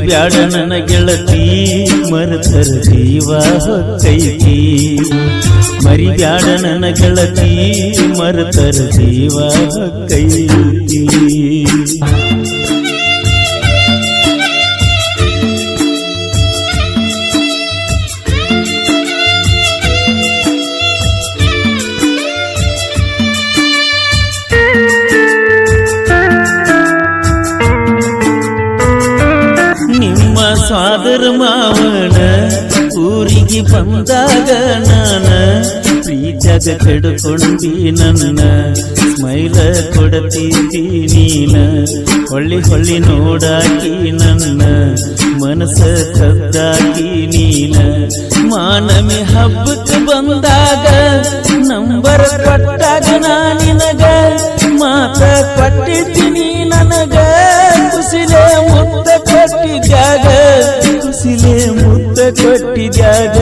ಮರಿಬ್ಯಾಡ ನನ್ನ ಗೆಳತಿ ಮರೆತರ ಜೀವ ಹೊತ್ತೈತಿ ಮರಿಬ್ಯಾಡ ನನ್ನ ಗೆಳತಿ ಮರೆತರ ಜೀವ ಹೊತ್ತೈತಿ ಸಾದರ ಮಾವನ ಊರಿಗೆ ಬಂದಾಗ ನಾನ ಪ್ರೀತ್ಯಾಗ ಕೆಡುಕೊಂಡಿ ನನ್ನ ಸ್ಮೈಲ ಕೊಡತಿದ್ದಿ ನೀನ ಹೊಳ್ಳಿ ಹೊಳ್ಳಿ ನೋಡಾಕಿ ನನ್ನ ಮನಸ್ಸ ಕದ್ದಾಕಿ ನೀನ ಮಾನಮಿ ಹಬ್ಬಕ್ಕೆ ಬಂದಾಗ ನಂಬರ್ ಕೊಟ್ಟಾಗ ನಾನಿನಗ ಮಾತ ಕೊಟ್ಟಿದ್ದೀನಿ ನನಗ ಕುಸಿಲೆ ಮುತ್ತ ಕೊಟ್ಟಿದ್ಯಾಗ ಕುಸಿಲೆ ಮುತ್ತ ಕೊಟ್ಟಿದ್ಯಾಗ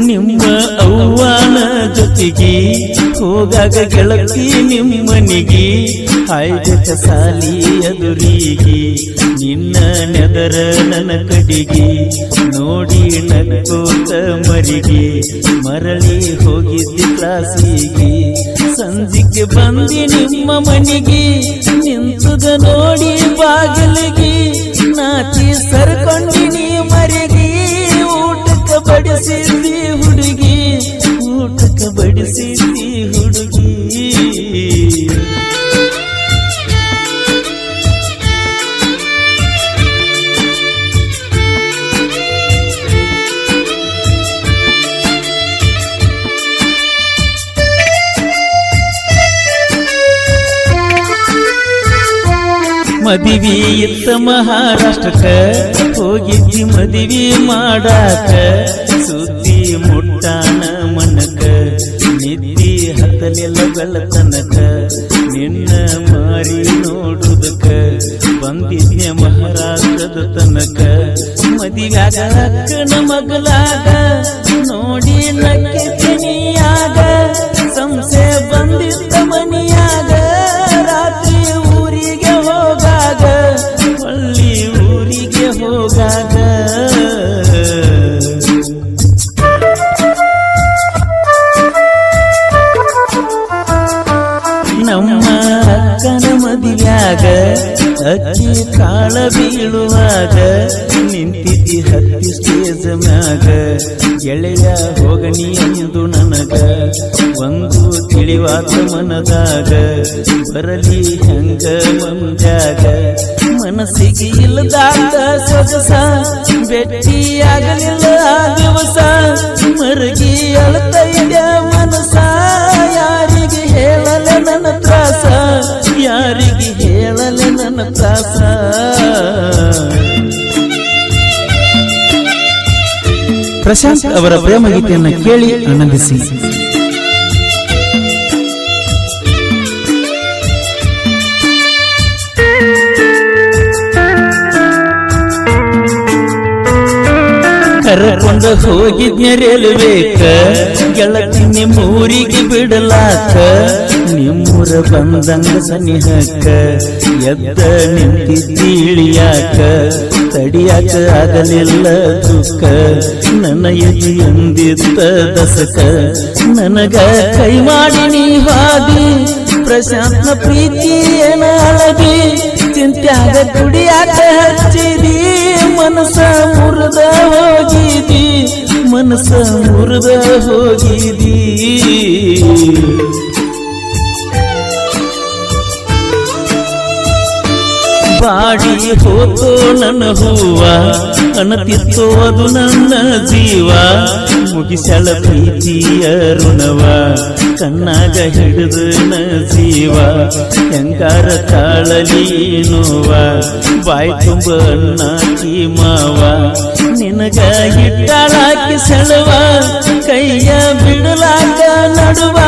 ನಿಮ್ಮ ಅವ್ವಾನ ಜೊತೆಗೆ ಹೋಗಾಗ ಗೆಳತಿ ನಿಮ್ಮನಿಗೆ ಹಾಯ್ದಕ ಸಾಲಿ ಎದುರಿಗೆ ನಿನ್ನ ನೆದರ ನನ್ನ ಕಡೆಗೆ ನೋಡಿ ನಕ್ಕೋತ ಮರಿಗೆ ಮರಳಿ ಹೋಗಿದ್ದಿ ಕ್ಲಾಸಿಗೆ ಸಂಜಿಗೆ ಬಂದಿ ನಿಮ್ಮ ಮನೆಗೆ ನಿಂತುದ ನೋಡಿ ಬಾಗಿಲಿಗೆ ನಾಚಿ ಸರ್ಕೊಂಡಿನಿ ಮರಿಗೆ ಊಟಕ್ಕೆ ಬಡಿಸಿದ್ದಿ ಹುಡುಗಿ ಊಟಕ್ಕೆ ಬಡಿಸಿದ್ದಿ ಹುಡುಗಿ ಮದುವೆ ಇತ್ತ ಮಹಾರಾಷ್ಟ್ರಕ್ಕ ಹೋಗಿದ್ದಿ ಮದುವೆ ಮಾಡಾಕ ಸುದ್ದಿ ಮುಟ್ಟಾನ ಮನಕ ನಿದ್ದಿ ಹತ್ತಲೆಲ್ಲ ಬೆಳತನಕ ನಿನ್ನ ಮಾರಿ ನೋಡುದಕ್ಕ ಬಂದಿದ್ಯ ಮಹಾರಾಷ್ಟ್ರದ ತನಕ ಮದುವ್ಯಾಗ ಅಕ್ಕನ ಮಗಲಾಗ ನೋಡಿ ನಕ್ಕಿದ್ದಿನಿಯಾಗ ಸಂಸೆ ಬಂದಿದ್ದ ಮನಿಯಾಗ ರಾತ್ರಿ ಊರಿಗೆ ಹೋಗಾಗ ಹಳ್ಳಿ ಊರಿಗೆ ಹೋಗಾಗ ನಮ್ಮ ಅಕ್ಕನ ಮದುವ್ಯಾಗ ಅಕ್ಕಿ ಕಾಳ ಬೀಳುವಾಗ ನಿಂತಿದ್ದಿ ಹತ್ತಿ ಸ್ಟೇಜ್ ಮ್ಯಾಗ ಗೆಳೆಯ ಹೋಗನಿ ಎಂದು ನನಗ ಒಂದು ತಿಳಿವಾತ ಮನದಾಗ ಬರಲಿ ಹಂಗ ಮಂಜಾಗ ಮನಸ್ಸಿಗೆ ಇಲ್ಲದಾದ ಸೊಗಸ ಭೇಟಿಯಾಗಲಿಲ್ಲ ದಿವಸ ಮರಗಿ ಅಳತೈದ ಮನಸ ಯಾರಿಗೆ ಹೇಳಲೆ ನನ್ನ ತ್ರಾಸ ಯಾರಿಗೆ ಹೇಳಲೆ ನನ್ನ ತ್ರಾಸ ಪ್ರಶಾಂತ್ ಅವರ ಪ್ರೇಮ ಗೀತೆಯನ್ನು ಕೇಳಿ ಆನಂದಿಸಿ. ಕರಕೊಂಡ ಹೋಗಿದ್ನ ರೈಲ್ವೇಕ ಗೆಳತಿ ನಿಮ್ಮೂರಿಗೆ ಬಿಡಲಾಕ ನಿಮ್ಮೂರ ಬಂದಂಗ ಸನಿಹಕ್ಕ ಎದ್ದ ನಿಂತಿದ್ದೀಳಿಯಾಕ ತಡಿಯಾಕ ಆಗಲಿಲ್ಲ ದುಃಖ ನನ್ನ ಎದಿ ಎಂದಿದ್ದ ದಸಕ ನನಗ ಕೈ ಮಾಡಿ ನೀ ಹಾದಿ ಪ್ರಶಾಂತ್ನ ಪ್ರೀತಿ ಏನ ಅಳದಿ ಚಿಂತ್ಯಾಗ ಕುಡಿಯಾಕ ಹಚ್ಚಿದಿ ಮನಸ ಮುರಿದ ಹೋಗಿದಿ ಮನಸ ಮುರಿದ ಹೋಗಿದಿ ಬಾಡಿ ಹೋತೋ ನನ್ನ ಹೂವ ಅನತಿತ್ತೋ ಅದು ನನ್ನ ಜೀವ ಮುಗಿಸಳ ಪ್ರೀತಿಯ ಋಣವ ಕಣ್ಣಾಗ ಹಿಡಿದು ನ ಜೀವ ಹೆಂಗಾರ ತಾಳಲಿ ನೋವ ಬಾಯಿ ತುಂಬ ಅಣ್ಣಾಕಿ ಮಾವ ನಿನಗ ಹಿಟ್ಟಾಳಾಕಿ ಸೆಳವ ಕೈಯ ಬಿಡಲಾಕ ನಡುವ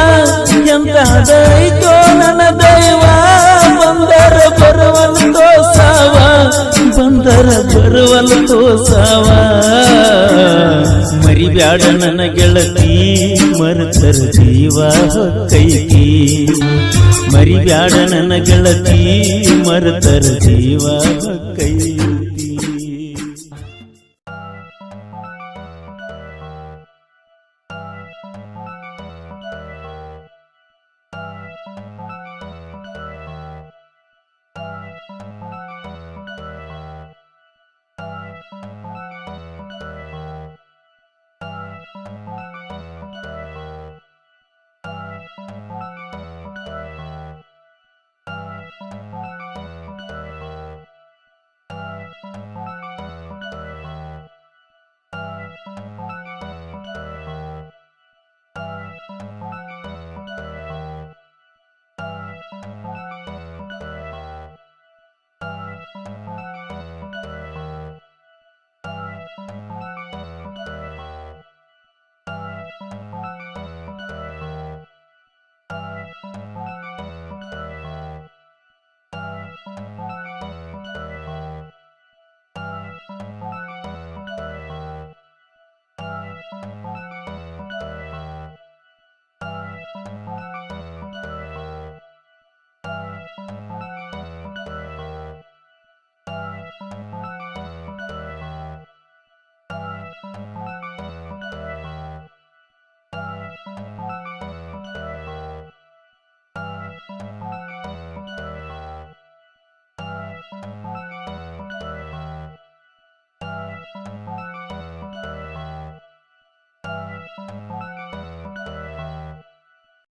ಎಂತದೈತೋ ನನ್ನ ದೈವ ಬಂದರ ಬರುವಂತೋ ಸಾವ ಬಂದರ ಬರುವಂತೋ ಸಾವ ಮರಿಬ್ಯಾಡ ನನ್ನ ಗೆಳತಿ ಮರೆತರ ಜೀವ ಹೊತ್ತೈತಿ ಮರಿಬ್ಯಾಡ ನನ್ನ ಗೆಳತಿ ಮರೆತರ ಜೀವ ಕೈ